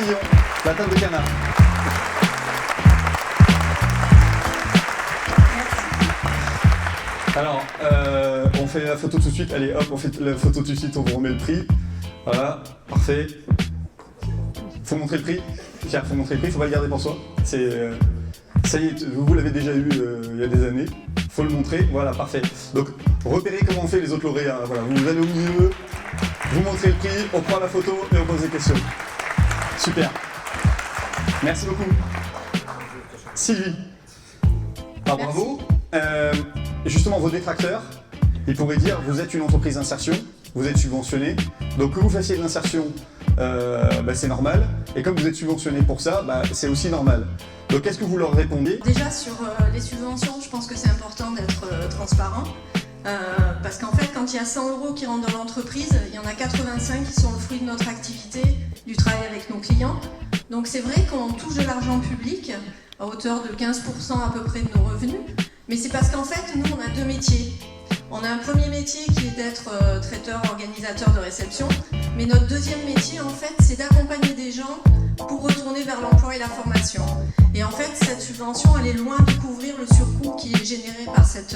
l'échantillon, la table de canard. Alors, on fait la photo tout de suite. Allez, hop, on fait la photo tout de suite, on vous remet le prix. Voilà, parfait. Faut montrer le prix. Tiens, faut montrer le prix, faut pas le garder pour soi. Ça y est, vous l'avez déjà eu il y a des années. Faut le montrer, voilà, parfait. Donc, repérez comment on fait les autres lauréats. Voilà, vous allez au milieu, vous montrez le prix, on prend la photo et on pose des questions. Super. Merci beaucoup. Sylvie. Ah, bravo. Justement, vos détracteurs, ils pourraient dire vous êtes une entreprise d'insertion, vous êtes subventionné, donc que vous fassiez de l'insertion, c'est normal, et comme vous êtes subventionné pour ça, c'est aussi normal. Donc qu'est-ce que vous leur répondez? Déjà sur les subventions, je pense que c'est important d'être transparent, parce qu'en fait quand il y a 100 € qui rentrent dans l'entreprise, il y en a 85 qui sont le fruit de notre activité, du travail avec nos clients. Donc c'est vrai qu'on touche de l'argent public à hauteur de 15% à peu près de nos revenus, mais c'est parce qu'en fait nous on a deux métiers. On a un premier métier qui est d'être traiteur, organisateur de réception, mais notre deuxième métier en fait c'est d'accompagner des gens pour retourner vers l'emploi et la formation. Et en fait cette subvention elle est loin de couvrir le surcoût qui est généré par cet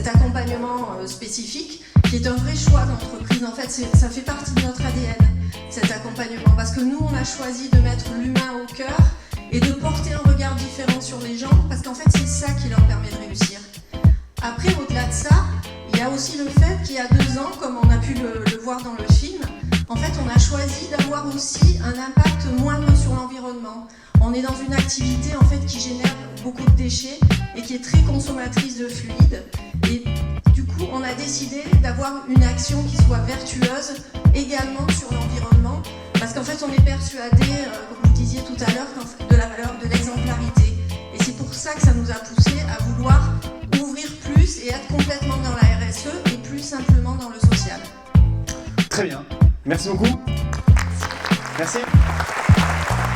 accompagnement spécifique, qui est un vrai choix d'entreprise. En fait ça fait partie de notre ADN, cet accompagnement, parce que nous on a choisi de mettre l'humain au cœur et de porter un regard différent sur les gens, parce qu'en fait c'est ça qui leur permet de réussir. Après, au-delà de ça, il y a aussi le fait qu'il y a 2 ans, comme on a pu le voir dans le film, en fait on a choisi d'avoir aussi un impact moindre sur l'environnement. On est dans une activité en fait qui génère beaucoup de déchets et qui est très consommatrice de fluides. Et du coup, on a décidé d'avoir une action qui soit vertueuse également sur l'environnement, parce qu'en fait on est persuadé, comme vous disiez tout à l'heure, de la valeur de l'exemplarité. Et c'est pour ça que ça nous a poussé à vouloir ouvrir plus et être complètement dans la RSE et plus simplement dans le social. Très bien, merci beaucoup. Merci.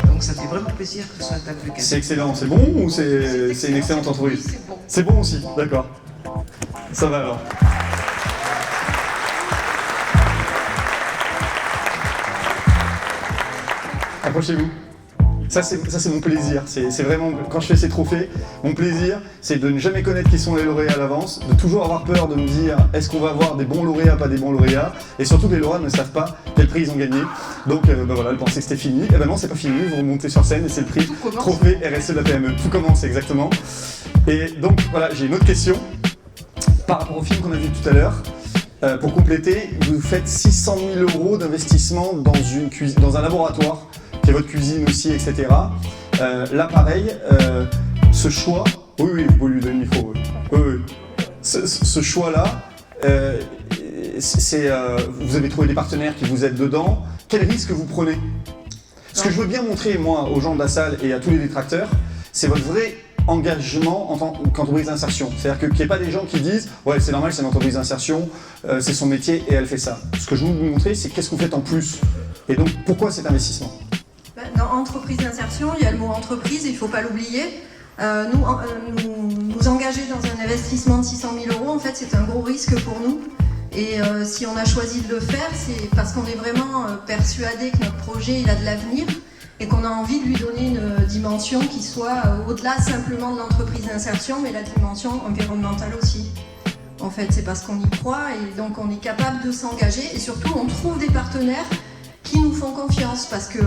Donc ça fait vraiment plaisir que ce soit un table de canard. C'est excellent, c'est bon ou c'est une excellente entreprise? Oui, c'est bon. C'est bon aussi, d'accord. Ça va alors. Approchez-vous. Ça c'est mon plaisir, c'est vraiment, quand je fais ces trophées, mon plaisir c'est de ne jamais connaître qui sont les lauréats à l'avance, de toujours avoir peur de me dire est-ce qu'on va avoir des bons lauréats, pas des bons lauréats, et surtout que les lauréats ne savent pas quel prix ils ont gagné. Donc voilà, ils pensaient que c'était fini, et ben non c'est pas fini, vous remontez sur scène et c'est le prix trophée RSE de la PME. Tout commence exactement. Et donc voilà, j'ai une autre question par rapport au film qu'on a vu tout à l'heure. Pour compléter, vous faites 600 000 € d'investissement dans un laboratoire, qui est votre cuisine aussi, etc. Là, pareil, ce choix... Oui, vous pouvez lui donner le micro. Oui. Ce choix-là, vous avez trouvé des partenaires qui vous aident dedans. Quel risque vous prenez? Ce que je veux bien montrer, moi, aux gens de la salle et à tous les détracteurs, c'est votre vrai engagement en tant qu'entreprise d'insertion. C'est-à-dire qu'il n'y ait pas des gens qui disent « Ouais, c'est normal, c'est une entreprise d'insertion, c'est son métier et elle fait ça ». Ce que je veux vous montrer, c'est qu'est-ce que vous faites en plus. Et donc, pourquoi cet investissement? Dans entreprise d'insertion, il y a le mot entreprise, il ne faut pas l'oublier. Nous engager dans un investissement de 600 000 €, en fait, c'est un gros risque pour nous. Et si on a choisi de le faire, c'est parce qu'on est vraiment persuadé que notre projet il a de l'avenir et qu'on a envie de lui donner une dimension qui soit au-delà simplement de l'entreprise d'insertion, mais la dimension environnementale aussi. En fait, c'est parce qu'on y croit et donc on est capable de s'engager et surtout on trouve des partenaires qui nous font confiance, parce que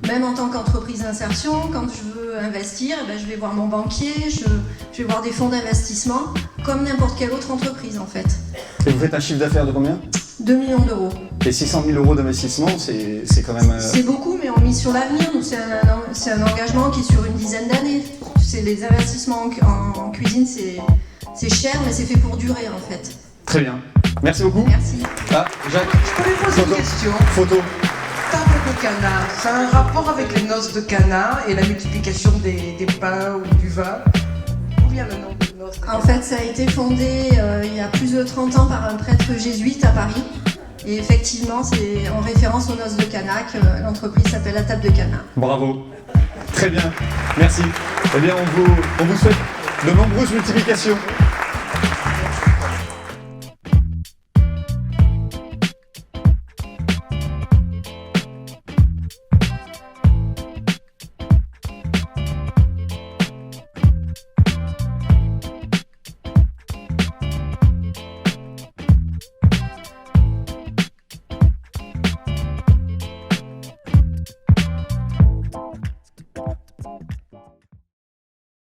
même en tant qu'entreprise d'insertion, quand je veux investir, je vais voir mon banquier, je vais voir des fonds d'investissement, comme n'importe quelle autre entreprise en fait. Et vous faites un chiffre d'affaires de combien? 2 millions d'euros. Et 600 000 € d'investissement, c'est quand même... C'est beaucoup, mais on mise sur l'avenir. C'est un engagement qui est sur une dizaine d'années. Les investissements en cuisine, c'est cher, mais c'est fait pour durer en fait. Très bien. Merci beaucoup. Merci. Ah, Jacques. Je peux lui poser une question. Photo. Table de canard, ça a un rapport avec les noces de canard et la multiplication des pains ou du vin? D'où vient le nom de noces de canard? En fait, ça a été fondé il y a plus de 30 ans par un prêtre jésuite à Paris. Et effectivement, c'est en référence aux noces de Cana que l'entreprise s'appelle la table de canard. Bravo. Très bien. Merci. Eh bien, on vous souhaite de nombreuses multiplications.